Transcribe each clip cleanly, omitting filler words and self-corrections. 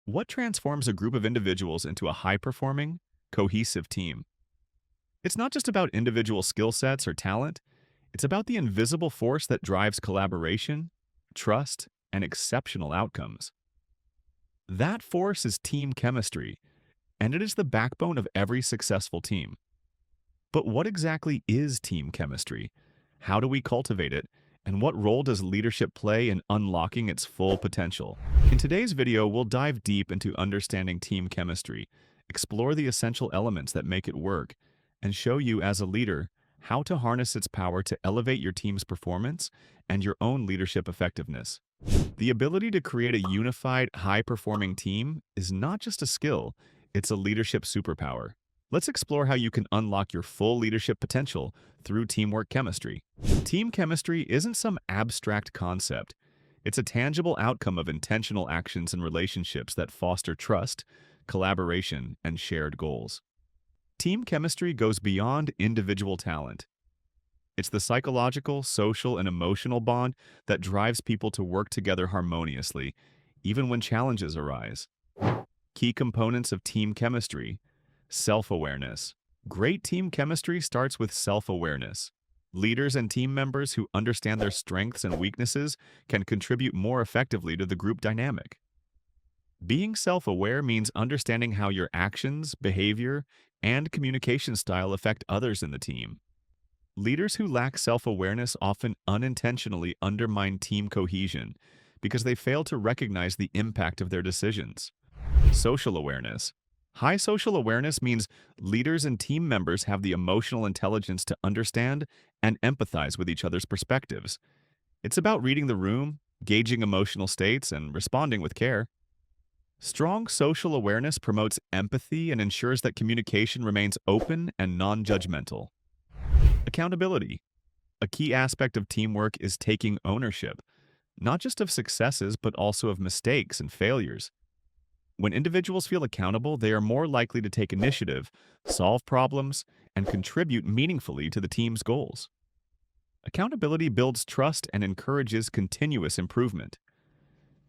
What transforms a group of individuals into a high-performing, cohesive team? It's not just about individual skill sets or talent, it's about the invisible force that drives collaboration, trust, and exceptional outcomes. That force is team chemistry, and it is the backbone of every successful team. But what exactly is team chemistry? How do we cultivate it? And what role does leadership play in unlocking its full potential? In today's video, we'll dive deep into understanding team chemistry, explore the essential elements that make it work, and show you as a leader how to harness its power to elevate your team's performance and your own leadership effectiveness. The ability to create a unified, high-performing team is not just a skill, it's a leadership superpower. Let's explore how you can unlock your full leadership potential through teamwork chemistry. Team chemistry isn't some abstract concept. It's a tangible outcome of intentional actions and relationships that foster trust, collaboration, and shared goals. Team chemistry goes beyond individual talent. It's the psychological, social, and emotional bond that drives people to work together harmoniously, even when challenges arise. Key components of team chemistry: self-awareness. Great team chemistry starts with self-awareness. Leaders and team members who understand their strengths and weaknesses can contribute more effectively to the group dynamic. Being self-aware means understanding how your actions, behavior, and communication style affect others in the team. Leaders who lack self-awareness often unintentionally undermine team cohesion because they fail to recognize the impact of their decisions. Social awareness. High social awareness means leaders and team members have the emotional intelligence to understand and empathize with each other's perspectives. It's about reading the room, gauging emotional states, and responding with care. Strong social awareness promotes empathy and ensures that communication remains open and non-judgmental. Accountability. A key aspect of teamwork is taking ownership, not just of successes, but also of mistakes and failures. When individuals feel accountable, they are more likely to take initiative, solve problems, and contribute meaningfully to the team's goals. Accountability builds trust and encourages continuous improvement.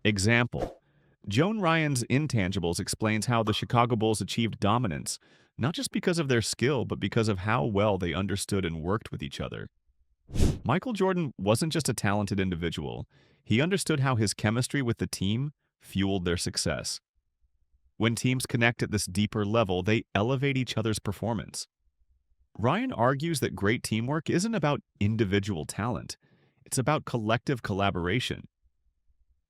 Example: Joan Ryan's Intangibles explains how the Chicago Bulls achieved dominance, not just because of their skill, but because of how well they understood and worked with each other. Michael Jordan wasn't just a talented individual, he understood how his chemistry with the team fueled their success. When teams connect at this deeper level, they elevate each other's performance. Ryan argues that great teamwork isn't about individual talent, it's about collective collaboration.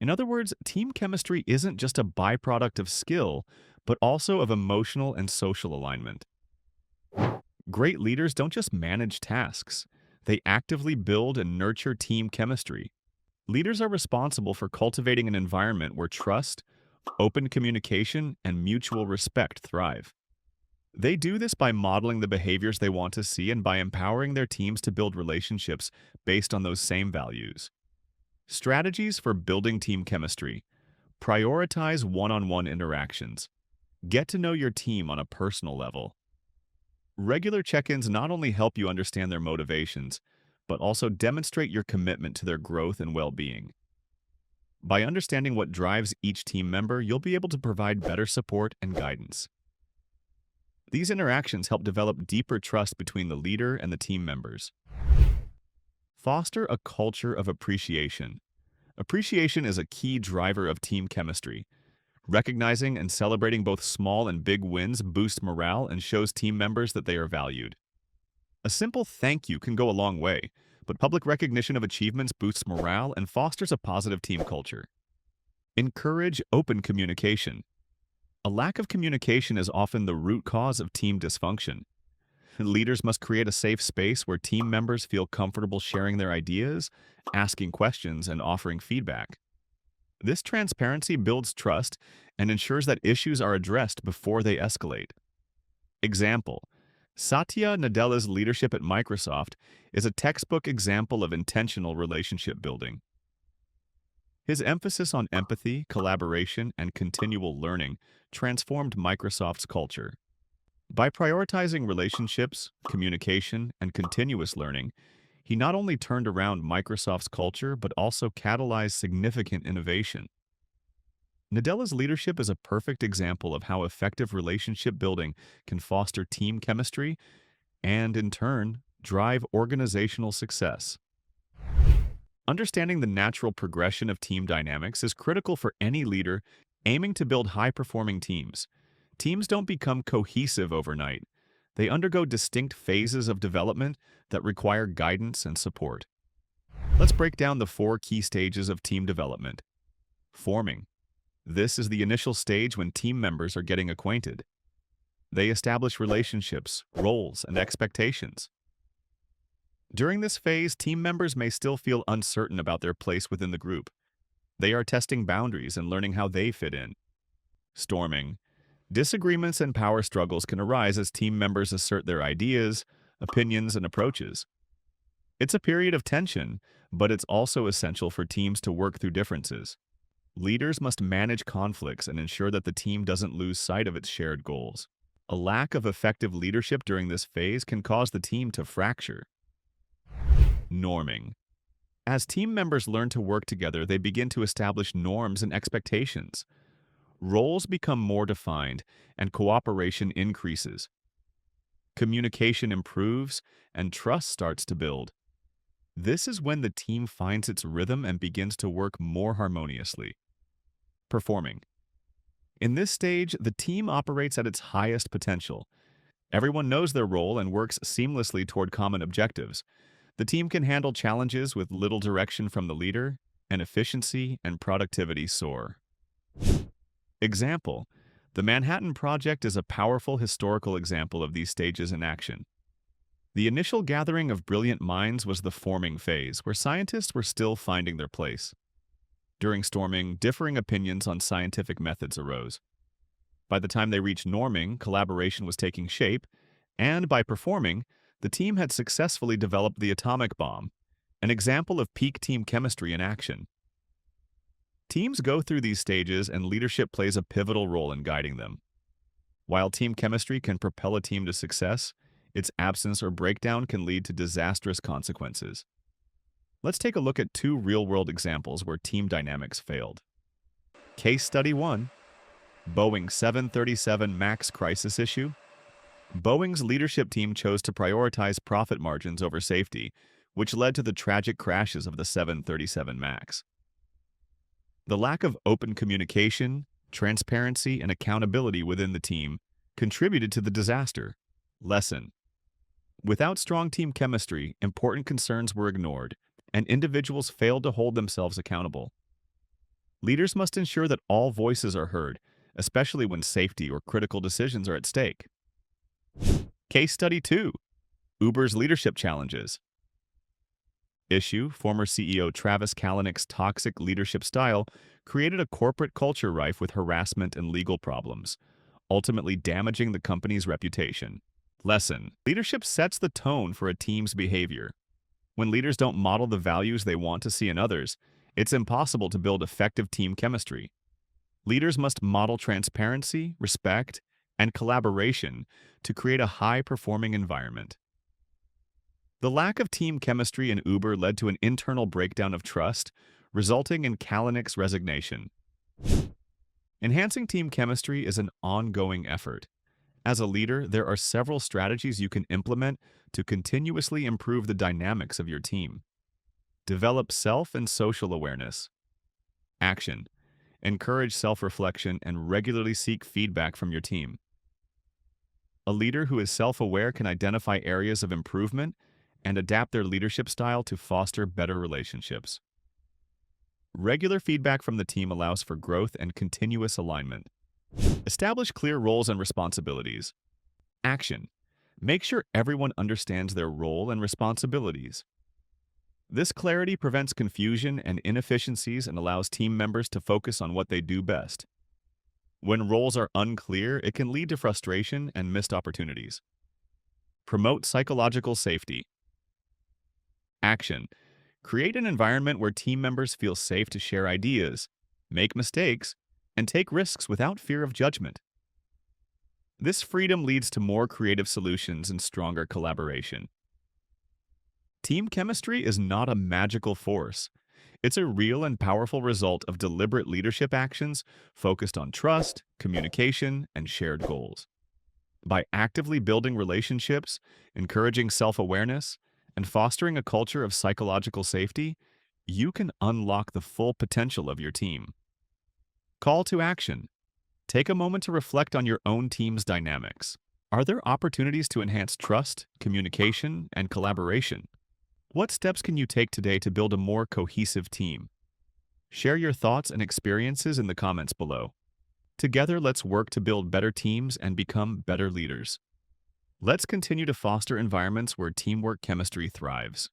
In other words, team chemistry isn't just a byproduct of skill, but also of emotional and social alignment. Great leaders don't just manage tasks, they actively build and nurture team chemistry. Leaders are responsible for cultivating an environment where trust, open communication, and mutual respect thrive. They do this by modeling the behaviors they want to see and by empowering their teams to build relationships based on those same values. Strategies for building team chemistry: prioritize one-on-one interactions. Get to know your team on a personal level. Regular check-ins not only help you understand their motivations, but also demonstrate your commitment to their growth and well-being. By understanding what drives each team member, you'll be able to provide better support and guidance. These interactions help develop deeper trust between the leader and the team members. Foster a culture of appreciation. Appreciation is a key driver of team chemistry. Recognizing and celebrating both small and big wins boosts morale and shows team members that they are valued. A simple thank you can go a long way, but public recognition of achievements boosts morale and fosters a positive team culture. Encourage open communication. A lack of communication is often the root cause of team dysfunction. Leaders must create a safe space where team members feel comfortable sharing their ideas, asking questions, and offering feedback. This transparency builds trust and ensures that issues are addressed before they escalate. Example: Satya Nadella's leadership at Microsoft is a textbook example of intentional relationship building. His emphasis on empathy, collaboration, and continual learning transformed Microsoft's culture. By prioritizing relationships, communication, and continuous learning, he not only turned around Microsoft's culture but also catalyzed significant innovation. Nadella's leadership is a perfect example of how effective relationship building can foster team chemistry and, in turn, drive organizational success. Understanding the natural progression of team dynamics is critical for any leader aiming to build high-performing teams. Teams don't become cohesive overnight. They undergo distinct phases of development that require guidance and support. Let's break down the 4 key stages of team development. Forming. This is the initial stage when team members are getting acquainted. They establish relationships, roles, and expectations. During this phase, team members may still feel uncertain about their place within the group. They are testing boundaries and learning how they fit in. Storming. Disagreements and power struggles can arise as team members assert their ideas, opinions, and approaches. It's a period of tension, but it's also essential for teams to work through differences. Leaders must manage conflicts and ensure that the team doesn't lose sight of its shared goals. A lack of effective leadership during this phase can cause the team to fracture. Norming. As team members learn to work together, they begin to establish norms and expectations. Roles become more defined, and cooperation increases. Communication improves, and trust starts to build. This is when the team finds its rhythm and begins to work more harmoniously. Performing. In this stage, the team operates at its highest potential. Everyone knows their role and works seamlessly toward common objectives. The team can handle challenges with little direction from the leader, and efficiency and productivity soar. Example: the Manhattan Project is a powerful historical example of these stages in action. The initial gathering of brilliant minds was the forming phase, where scientists were still finding their place. During storming, differing opinions on scientific methods arose. By the time they reached norming, collaboration was taking shape, and by performing, the team had successfully developed the atomic bomb, an example of peak team chemistry in action. Teams go through these stages, and leadership plays a pivotal role in guiding them. While team chemistry can propel a team to success, its absence or breakdown can lead to disastrous consequences. Let's take a look at 2 real-world examples where team dynamics failed. Case Study 1. Boeing 737 MAX crisis issue. Boeing's leadership team chose to prioritize profit margins over safety, which led to the tragic crashes of the 737 MAX. The lack of open communication, transparency, and accountability within the team contributed to the disaster. Lesson: without strong team chemistry, important concerns were ignored, and individuals failed to hold themselves accountable. Leaders must ensure that all voices are heard, especially when safety or critical decisions are at stake. Case Study 2. Uber's leadership challenges. Issue: former CEO Travis Kalanick's toxic leadership style created a corporate culture rife with harassment and legal problems, ultimately damaging the company's reputation. Lesson: leadership sets the tone for a team's behavior. When leaders don't model the values they want to see in others, it's impossible to build effective team chemistry. Leaders must model transparency, respect, and collaboration to create a high-performing environment. The lack of team chemistry in Uber led to an internal breakdown of trust, resulting in Kalanick's resignation. Enhancing team chemistry is an ongoing effort. As a leader, there are several strategies you can implement to continuously improve the dynamics of your team. Develop self and social awareness. Action: encourage self-reflection and regularly seek feedback from your team. A leader who is self-aware can identify areas of improvement and adapt their leadership style to foster better relationships. Regular feedback from the team allows for growth and continuous alignment. Establish clear roles and responsibilities. Action: make sure everyone understands their role and responsibilities. This clarity prevents confusion and inefficiencies and allows team members to focus on what they do best. When roles are unclear, it can lead to frustration and missed opportunities. Promote psychological safety. Action: create an environment where team members feel safe to share ideas, make mistakes, and take risks without fear of judgment. This freedom leads to more creative solutions and stronger collaboration. Team chemistry is not a magical force. It's a real and powerful result of deliberate leadership actions focused on trust, communication, and shared goals. By actively building relationships, encouraging self-awareness, and fostering a culture of psychological safety, you can unlock the full potential of your team. Call to action. Take a moment to reflect on your own team's dynamics. Are there opportunities to enhance trust, communication, and collaboration? What steps can you take today to build a more cohesive team? Share your thoughts and experiences in the comments below. Together, let's work to build better teams and become better leaders. Let's continue to foster environments where teamwork chemistry thrives.